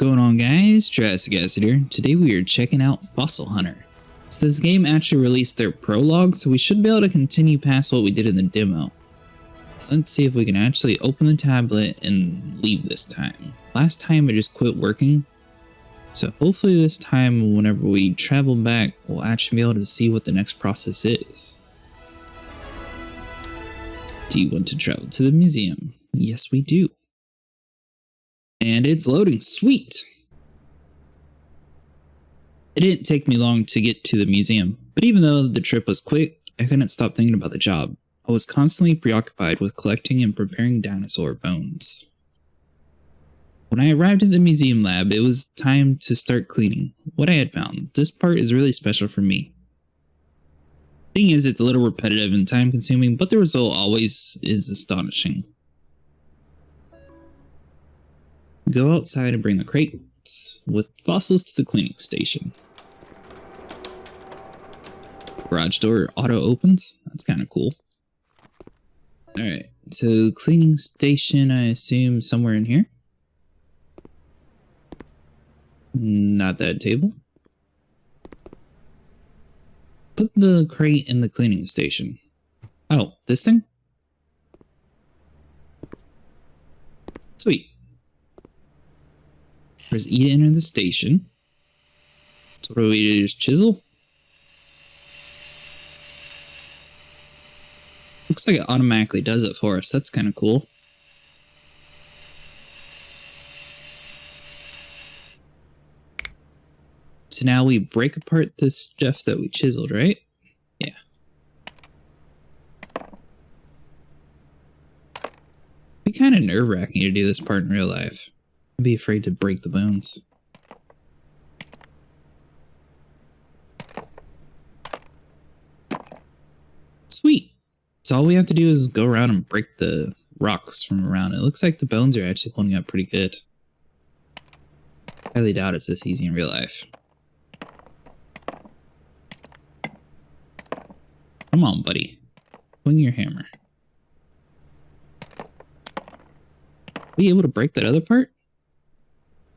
going on, guys? Jurassic here. Today we are checking out Fossil Hunter. So this game actually released their prologue, so we should be able to continue past what we did in the demo. So let's see if we can actually open the tablet and leave this time. Last time it just quit working, so hopefully this time whenever we travel back, we'll actually be able to see what the next process is. Do you want to travel to the museum? Yes, we do. And it's loading. Sweet! It didn't take me long to get to the museum, but even though the trip was quick, I couldn't stop thinking about the job. I was constantly preoccupied with collecting and preparing dinosaur bones. When I arrived at the museum lab, it was time to start cleaning what I had found. This part is really special for me. Thing is, it's a little repetitive and time consuming, but the result always is astonishing. Go outside and bring the crates with fossils to the cleaning station. Garage door auto opens. That's kind of cool. Alright, so cleaning station, I assume somewhere in here. Not that table. Put the crate in the cleaning station. Oh, this thing? Sweet. Press E to enter the station. So what do we do? Just chisel? Looks like it automatically does it for us. That's kind of cool. So now we break apart this stuff that we chiseled, right? Yeah. It'd be kind of nerve-wracking to do this part in real life. I'd be afraid to break the bones. Sweet. So all we have to do is go around and break the rocks from around. It looks like the bones are actually holding up pretty good. Highly doubt it's this easy in real life. Come on, buddy. Swing your hammer. Are we able to break that other part?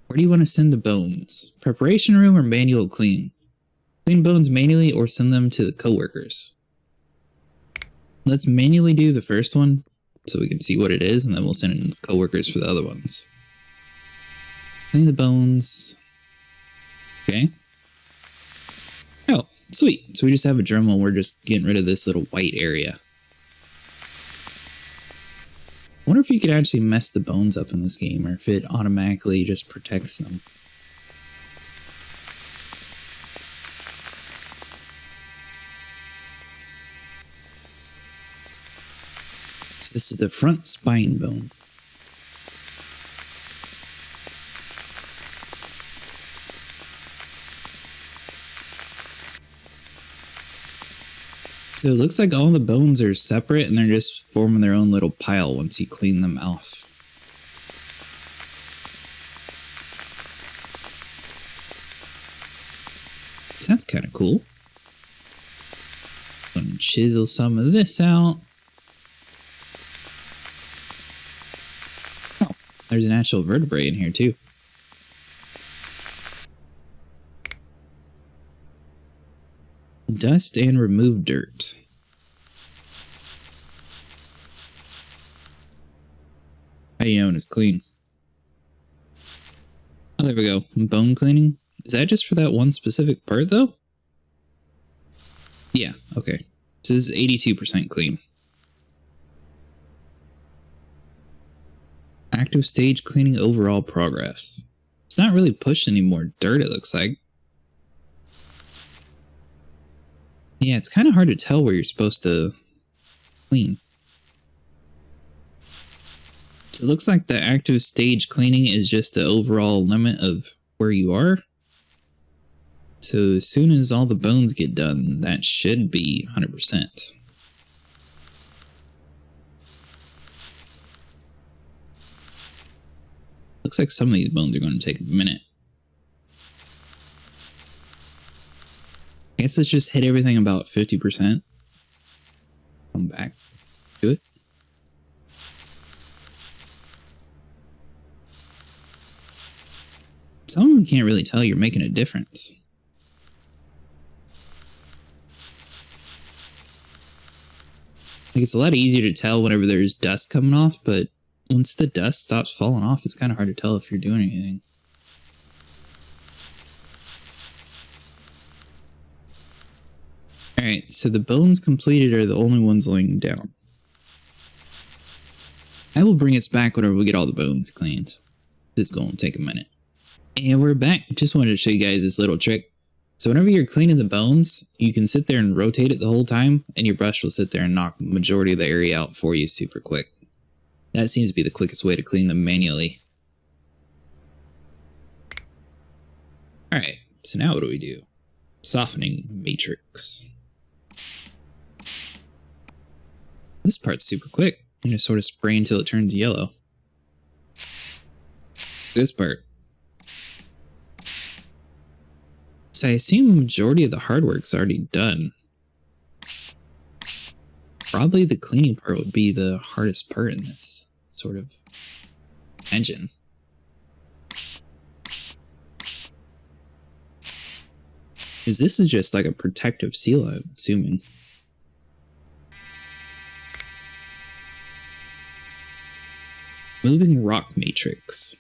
Where do you want to send the bones? Preparation room or manual clean? Clean bones manually or send them to the coworkers? Let's manually do the first one so we can see what it is, and then we'll send it to the coworkers for the other ones. Clean the bones. Okay. Oh, sweet. So we just have a Dremel. We're just getting rid of this little white area. I wonder if you could actually mess the bones up in this game, or if it automatically just protects them. So this is the front spine bone. So it looks like all the bones are separate and they're just forming their own little pile once you clean them off. So that's kind of cool. I'm gonna chisel some of this out. Oh, there's an actual vertebrae in here too. Dust and remove dirt. How you know when it's clean? Oh, there we go. Bone cleaning. Is that just for that one specific part, though? Yeah, okay. So this is 82% clean. Active stage cleaning overall progress. It's not really pushed any more dirt, it looks like. Yeah, it's kind of hard to tell where you're supposed to clean. So it looks like the active stage cleaning is just the overall limit of where you are. So as soon as all the bones get done, that should be 100%. Looks like some of these bones are going to take a minute. I guess let's just hit everything about 50%. Come back to it. Some of them can't really tell you're making a difference. Like, it's a lot easier to tell whenever there's dust coming off, but once the dust stops falling off, it's kind of hard to tell if you're doing anything. Alright, so the bones completed are the only ones laying down. I will bring us back whenever we get all the bones cleaned. It's going to take a minute. And we're back. Just wanted to show you guys this little trick. So whenever you're cleaning the bones, you can sit there and rotate it the whole time, and your brush will sit there and knock the majority of the area out for you super quick. That seems to be the quickest way to clean them manually. Alright, so now what do we do? Softening matrix. This part's super quick. You just sort of spray until it turns yellow. This part. So I assume the majority of the hard work's already done. Probably the cleaning part would be the hardest part in this sort of engine. Because this is just like a protective seal, I'm assuming. Moving rock matrix.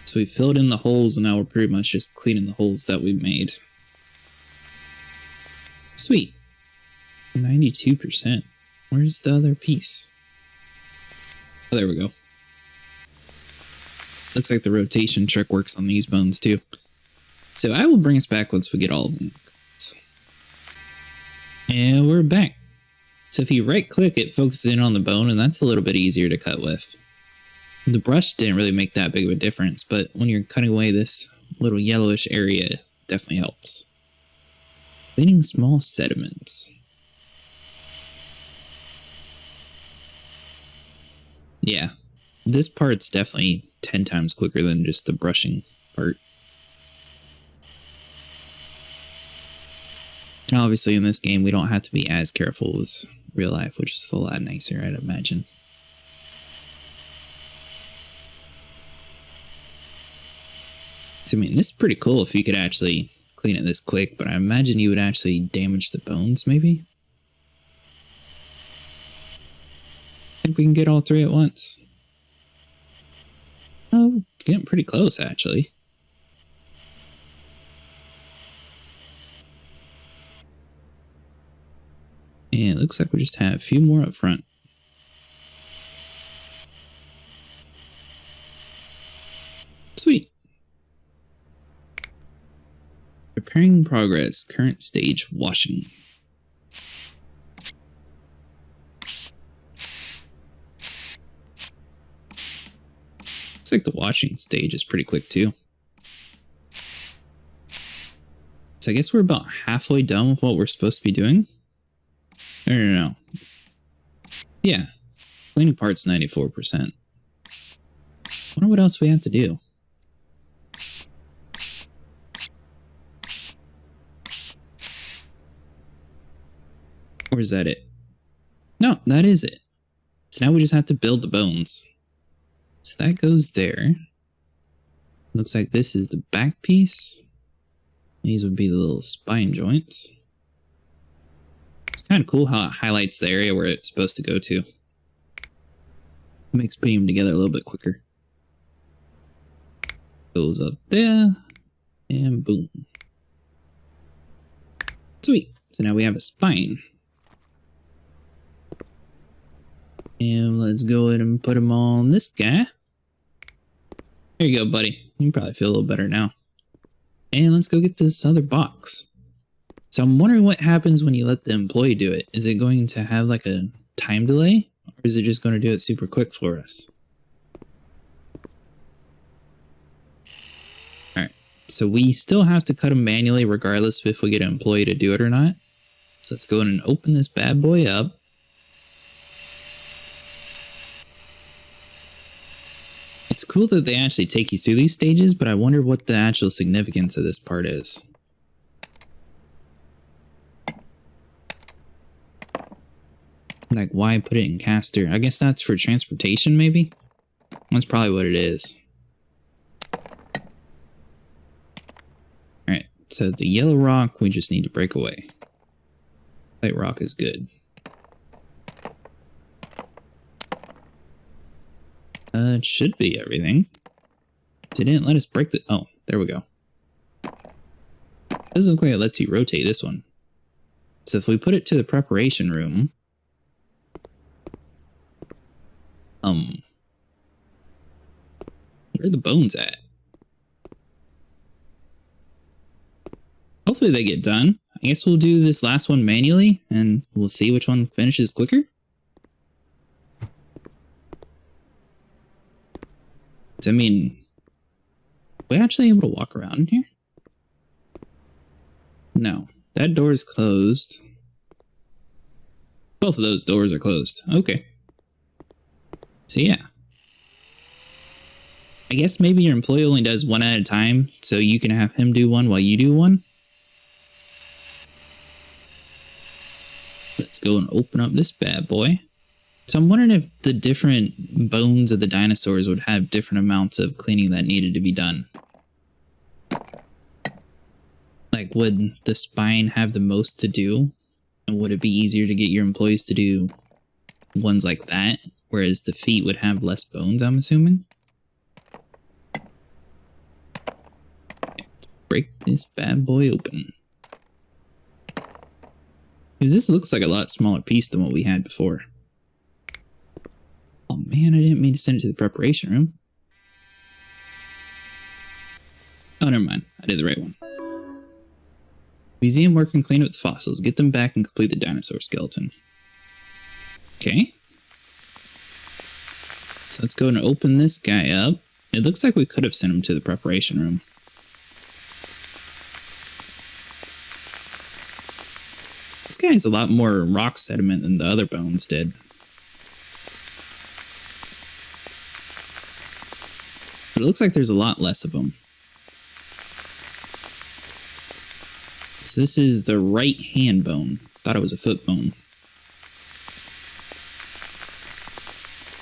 So we filled in the holes, and now we're pretty much just cleaning the holes that we made. Sweet. 92%. Where's the other piece? Oh, there we go. Looks like the rotation trick works on these bones too. So I will bring us back once we get all of them. And we're back. So if you right click, it focuses in on the bone, and that's a little bit easier to cut with. The brush didn't really make that big of a difference, but when you're cutting away this little yellowish area, it definitely helps. Cleaning small sediments. Yeah, this part's definitely 10 times quicker than just the brushing part. And obviously in this game, we don't have to be as careful as real life, which is a lot nicer, I'd imagine. I mean, this is pretty cool if you could actually clean it this quick, but I imagine you would actually damage the bones, maybe? I think we can get all three at once. Oh, getting pretty close, actually. And it looks like we just have a few more up front. Sweet. Preparing progress. Current stage washing. Looks like the washing stage is pretty quick too. So I guess we're about halfway done with what we're supposed to be doing. No. Yeah. Cleaning part's 94%. Wonder what else we have to do. Or is that it? No, that is it. So now we just have to build the bones. So that goes there. Looks like this is the back piece. These would be the little spine joints. It's kind of cool how it highlights the area where it's supposed to go to. It makes putting them together a little bit quicker. Goes up there, and boom. Sweet. So now we have a spine. And let's go ahead and put him on this guy. There you go, buddy. You probably feel a little better now. And let's go get this other box. So I'm wondering what happens when you let the employee do it. Is it going to have like a time delay? Or is it just going to do it super quick for us? Alright, so we still have to cut them manually regardless if we get an employee to do it or not. So let's go ahead and open this bad boy up. It's cool that they actually take you through these stages, but I wonder what the actual significance of this part is. Like, why put it in caster? I guess that's for transportation, maybe? That's probably what it is. Alright, so the yellow rock we just need to break away. White rock is good. It should be everything. It didn't let us break the... Oh, there we go. Doesn't look like it lets you rotate this one. So if we put it to the preparation room... Where are the bones at? Hopefully they get done. I guess we'll do this last one manually, and we'll see which one finishes quicker. So, I mean... Are we actually able to walk around in here? No. That door is closed. Both of those doors are closed. Okay. So, yeah. I guess maybe your employee only does one at a time, so you can have him do one while you do one. Let's go and open up this bad boy. So I'm wondering if the different bones of the dinosaurs would have different amounts of cleaning that needed to be done. Like, would the spine have the most to do? And would it be easier to get your employees to do ones like that? Whereas the feet would have less bones, I'm assuming? Break this bad boy open. Because this looks like a lot smaller piece than what we had before. Oh man, I didn't mean to send it to the preparation room. Oh, never mind. I did the right one. Museum work and clean up the fossils. Get them back and complete the dinosaur skeleton. Okay. So let's go and open this guy up. It looks like we could have sent him to the preparation room. This guy has a lot more rock sediment than the other bones did. But it looks like there's a lot less of them. So this is the right hand bone. Thought it was a foot bone.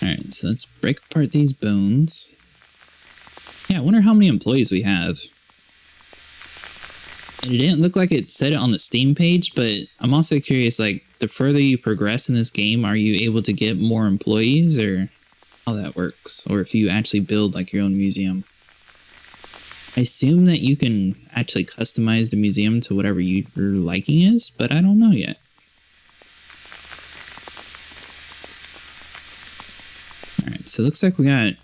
Alright, so let's break apart these bones. Yeah, I wonder how many employees we have. And it didn't look like it said it on the Steam page, but I'm also curious, like, the further you progress in this game, are you able to get more employees, or how that works? Or if you actually build, like, your own museum. I assume that you can actually customize the museum to whatever your liking is, but I don't know yet. Alright, so it looks like we got a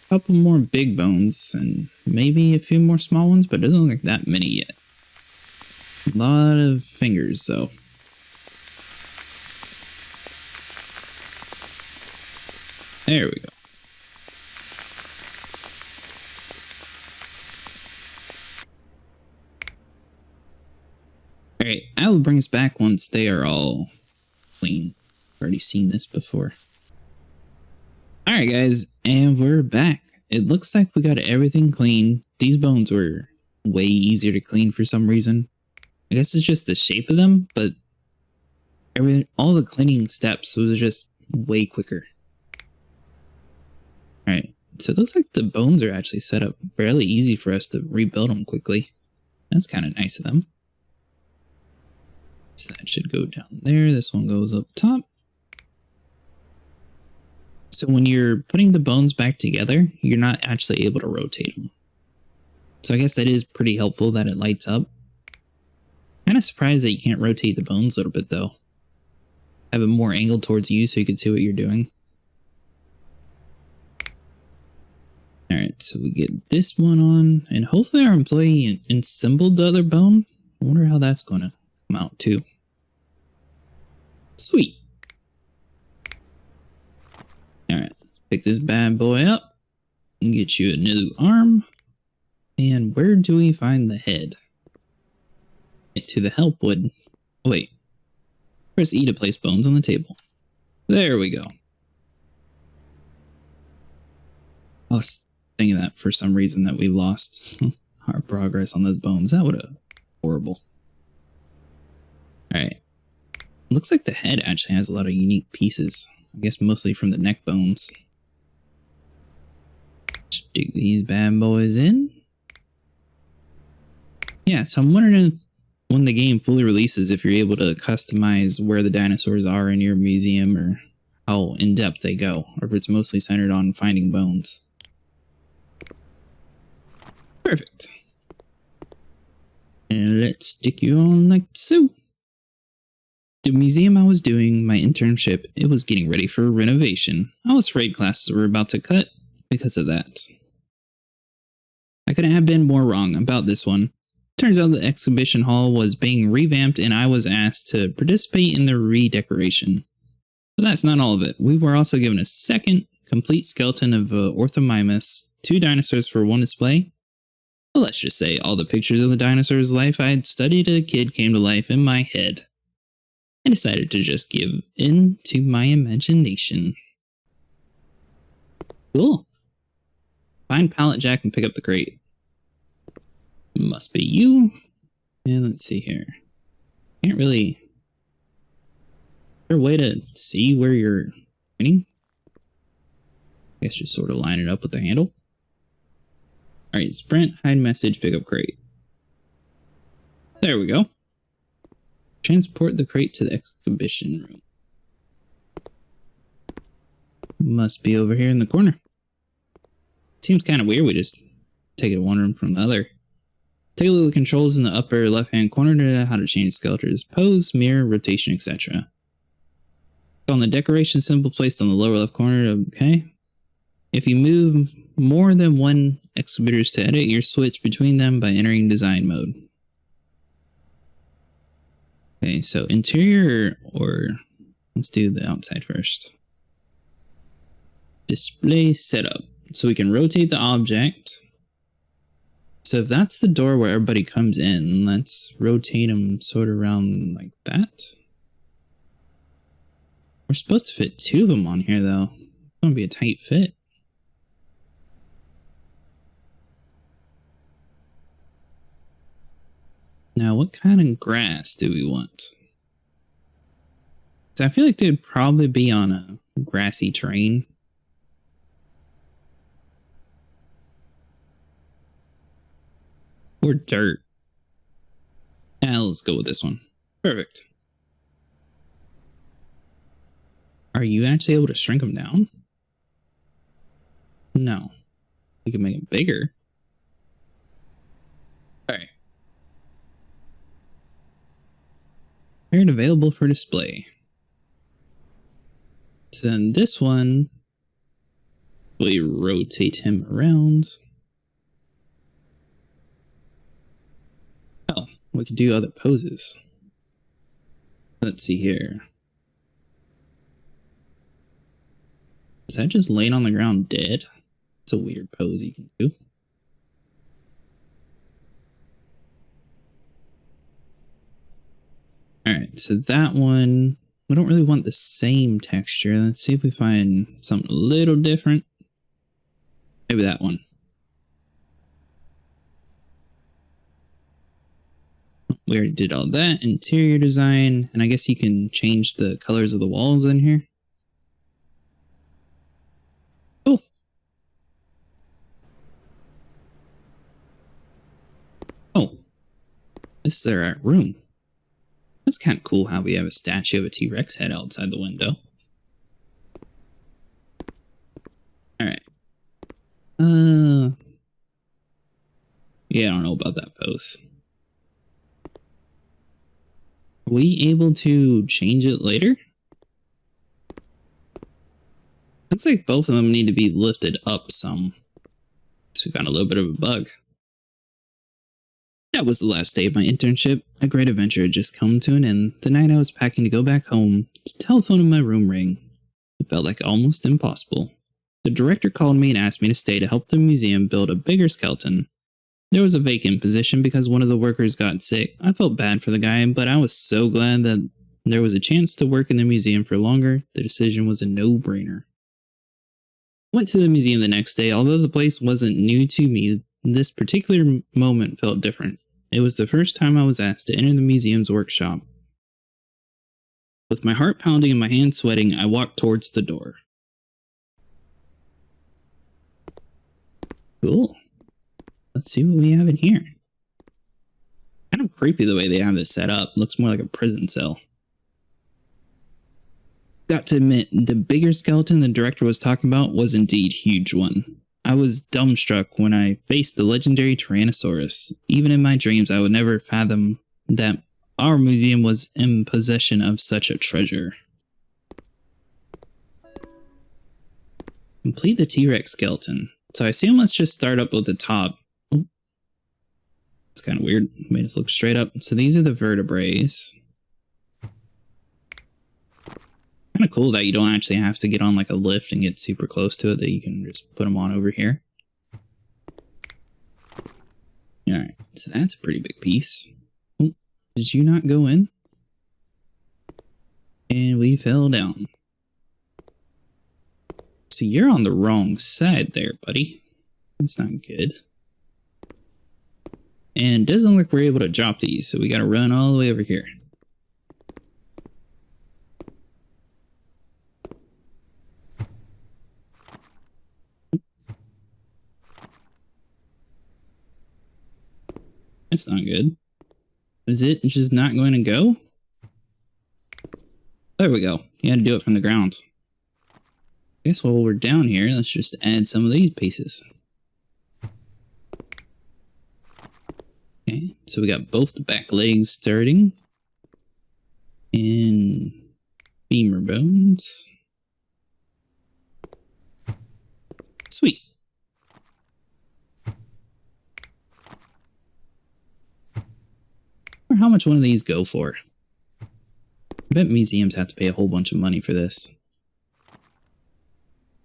couple more big bones, and maybe a few more small ones, but it doesn't look like that many yet. A lot of fingers, though. There we go. Alright, I will bring us back once they are all clean. I've already seen this before. Alright guys, and we're back. It looks like we got everything clean. These bones were way easier to clean for some reason. I guess it's just the shape of them, but all the cleaning steps was just way quicker. Alright, so it looks like the bones are actually set up fairly easy for us to rebuild them quickly. That's kind of nice of them. So that should go down there. This one goes up top. So when you're putting the bones back together, you're not actually able to rotate them. So I guess that is pretty helpful that it lights up. Kind of surprised that you can't rotate the bones a little bit though. Have it more angled towards you so you can see what you're doing. Alright, so we get this one on, and hopefully our employee assembled the other bone. I wonder how that's going to come out too. Sweet. Alright, let's pick this bad boy up and get you a new arm. And where do we find the head? Get to the help wood. Oh, wait. Press E to place bones on the table. There we go. I was thinking that for some reason that we lost our progress on those bones. That would have horrible. Alright. Looks like the head actually has a lot of unique pieces. I guess mostly from the neck bones. Dig these bad boys in. Yeah, so I'm wondering if when the game fully releases, if you're able to customize where the dinosaurs are in your museum or how in-depth they go, or if it's mostly centered on finding bones. Perfect. And let's stick you on like so. The museum I was doing my internship, it was getting ready for renovation. I was afraid classes were about to cut because of that. I couldn't have been more wrong about this one. Turns out the exhibition hall was being revamped and I was asked to participate in the redecoration. But that's not all of it. We were also given a second complete skeleton of Orthomimus, 2 dinosaurs for one display. Well, let's just say all the pictures of the dinosaurs' life I had studied as a kid came to life in my head. I decided to just give in to my imagination. Cool. Find pallet jack and pick up the crate. Must be you. And let's see here. Can't really... Is there a way to see where you're pointing? I guess just sort of line it up with the handle. Alright, sprint, hide message, pick up crate. There we go. Transport the crate to the exhibition room. Must be over here in the corner. Seems kind of weird, we just take it one room from the other. Take a look at the controls in the upper left-hand corner to know how to change skeletons, pose, mirror, rotation, etc. On the decoration symbol placed on the lower left corner, okay. If you move more than one exhibitors to edit, you switch between them by entering design mode. Okay, so interior or let's do the outside first. Display setup. So we can rotate the object. So if that's the door where everybody comes in, let's rotate them sort of around like that. We're supposed to fit 2 of them on here though. It's gonna be a tight fit. Now, what kind of grass do we want? So I feel like they'd probably be on a grassy terrain. Or dirt. Let's go with this one. Perfect. Are you actually able to shrink them down? No. We can make them bigger. Alright. Prepared available for display. So then this one, we rotate him around. Oh, we could do other poses. Let's see here. Is that just laying on the ground dead? It's a weird pose you can do. Alright, so that one, we don't really want the same texture. Let's see if we find something a little different. Maybe that one. We already did all that. Interior design, and I guess you can change the colors of the walls in here. Oh. Oh. This is their room. That's kind of cool how we have a statue of a T-Rex head outside the window. Alright. Yeah, I don't know about that pose. Are we able to change it later? Looks like both of them need to be lifted up some. So we found a little bit of a bug. That was the last day of my internship. A great adventure had just come to an end. The night I was packing to go back home, the telephone in my room rang. It felt like almost impossible. The director called me and asked me to stay to help the museum build a bigger skeleton. There was a vacant position because one of the workers got sick. I felt bad for the guy, but I was so glad that there was a chance to work in the museum for longer. The decision was a no-brainer. Went to the museum the next day. Although the place wasn't new to me, this particular moment felt different. It was the first time I was asked to enter the museum's workshop. With my heart pounding and my hands sweating, I walked towards the door. Cool. Let's see what we have in here. Kind of creepy the way they have this set up. Looks more like a prison cell. Got to admit, the bigger skeleton the director was talking about was indeed a huge one. I was dumbstruck when I faced the legendary Tyrannosaurus. Even in my dreams, I would never fathom that our museum was in possession of such a treasure. Complete the T-Rex skeleton. So I assume let's just start up with the top. Oh, it's kind of weird. Made us look straight up. So these are the vertebrae. Kind of cool that you don't actually have to get on like a lift and get super close to it, that you can just put them on over here. Alright, so that's a pretty big piece. Oh, did you not go in? And we fell down. So you're on the wrong side there, buddy. That's not good. And it doesn't look like we're able to drop these, so we gotta run all the way over here. That's not good. Is it just not going to go? There we go. You had to do it from the ground. I guess while we're down here, let's just add some of these pieces. Okay, so we got both the back legs starting. And femur bones. Sweet. Or how much one of these go for? I bet museums have to pay a whole bunch of money for this.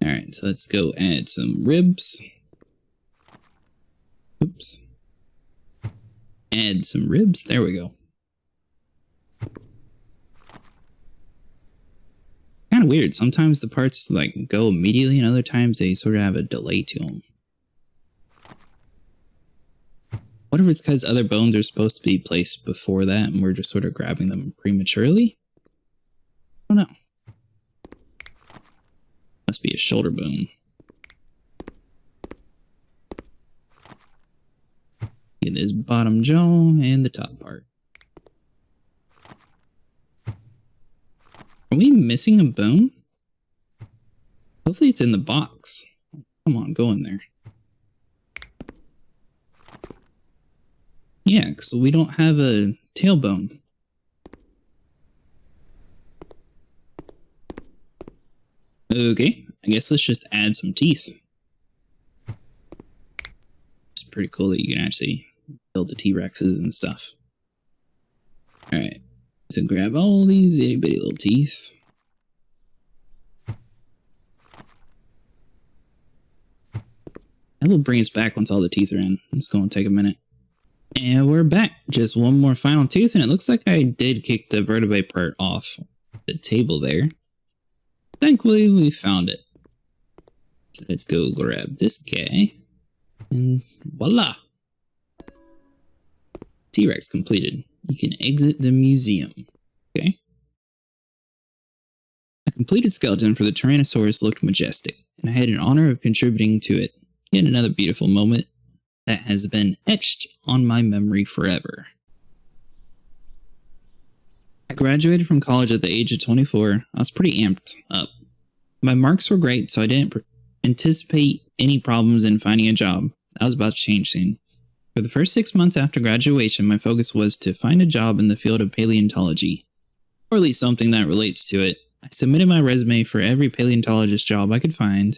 Alright, so let's go add some ribs. Oops. Add some ribs. There we go. Kind of weird. Sometimes the parts like go immediately, and other times they sort of have a delay to them. What if it's because other bones are supposed to be placed before that and we're just sort of grabbing them prematurely? I don't know. Must be a shoulder bone. Get this bottom jaw and the top part. Are we missing a bone? Hopefully it's in the box. Come on, go in there. Yeah, because we don't have a tailbone. Okay, I guess let's just add some teeth. It's pretty cool that you can actually build the T-Rexes and stuff. Alright, so grab all these itty bitty little teeth. That will bring us back once all the teeth are in. It's going to take a minute. And we're back. Just one more final tooth, and it looks like I did kick the vertebrae part off the table there. Thankfully, we found it. So let's go grab this guy. And voila! T-Rex completed. You can exit the museum. Okay. A completed skeleton for the Tyrannosaurus looked majestic, and I had an honor of contributing to it. Yet another beautiful moment that has been etched on my memory forever. I graduated from college at the age of 24. I was pretty amped up. My marks were great, so I didn't anticipate any problems in finding a job. That was about to change soon. For the first 6 months after graduation, my focus was to find a job in the field of paleontology, or at least something that relates to it. I submitted my resume for every paleontologist job I could find.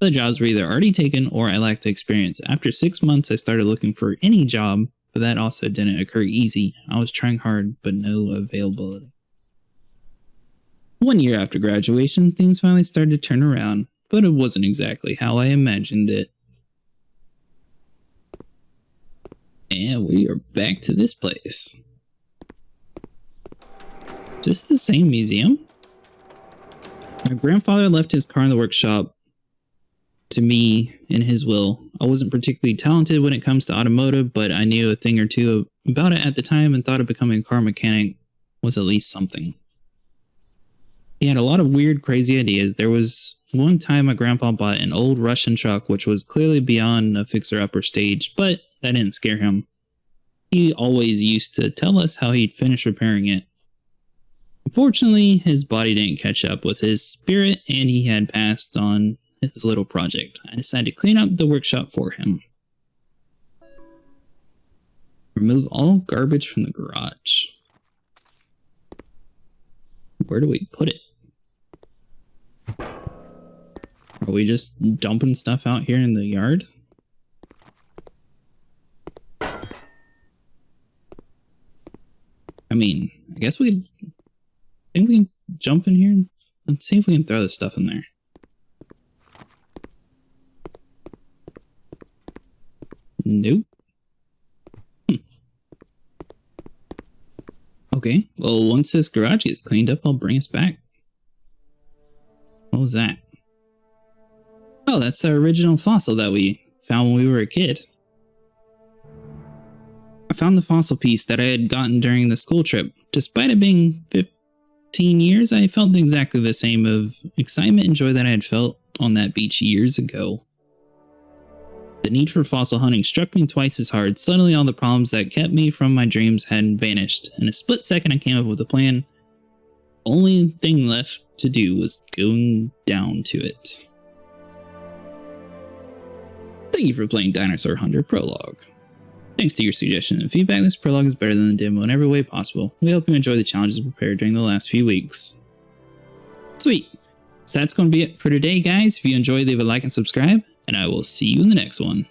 The jobs were either already taken or I lacked experience. After 6 months, I started looking for any job, but that also didn't occur easy. I was trying hard, but no availability. 1 year after graduation, things finally started to turn around, but it wasn't exactly how I imagined it. And we are back to this place. Is this the same museum? My grandfather left his car in the workshop to me in his will. I wasn't particularly talented when it comes to automotive, but I knew a thing or two about it at the time and thought of becoming a car mechanic was at least something. He had a lot of weird, crazy ideas. There was one time my grandpa bought an old Russian truck, which was clearly beyond a fixer-upper stage, but that didn't scare him. He always used to tell us how he'd finish repairing it. Unfortunately, his body didn't catch up with his spirit, and he had passed on his little project. I decided to clean up the workshop for him. Remove all garbage from the garage. Where do we put it? Are we just dumping stuff out here in the yard? I mean, I guess we could... I think we can jump in here and let's see if we can throw this stuff in there. Nope. Okay, well, once this garage gets cleaned up, I'll bring us back. What was that? Oh, that's the original fossil that we found when we were a kid. I found the fossil piece that I had gotten during the school trip. Despite it being 15 years, I felt exactly the same of excitement and joy that I had felt on that beach years ago. The need for fossil hunting struck me twice as hard. Suddenly all the problems that kept me from my dreams had vanished. In a split second I came up with a plan. Only thing left to do was going down to it. Thank you for playing Dinosaur Hunter Prologue. Thanks to your suggestion and feedback, this prologue is better than the demo in every way possible. We hope you enjoy the challenges prepared during the last few weeks. Sweet. So that's going to be it for today, guys. If you enjoyed, leave a like and subscribe, and I will see you in the next one.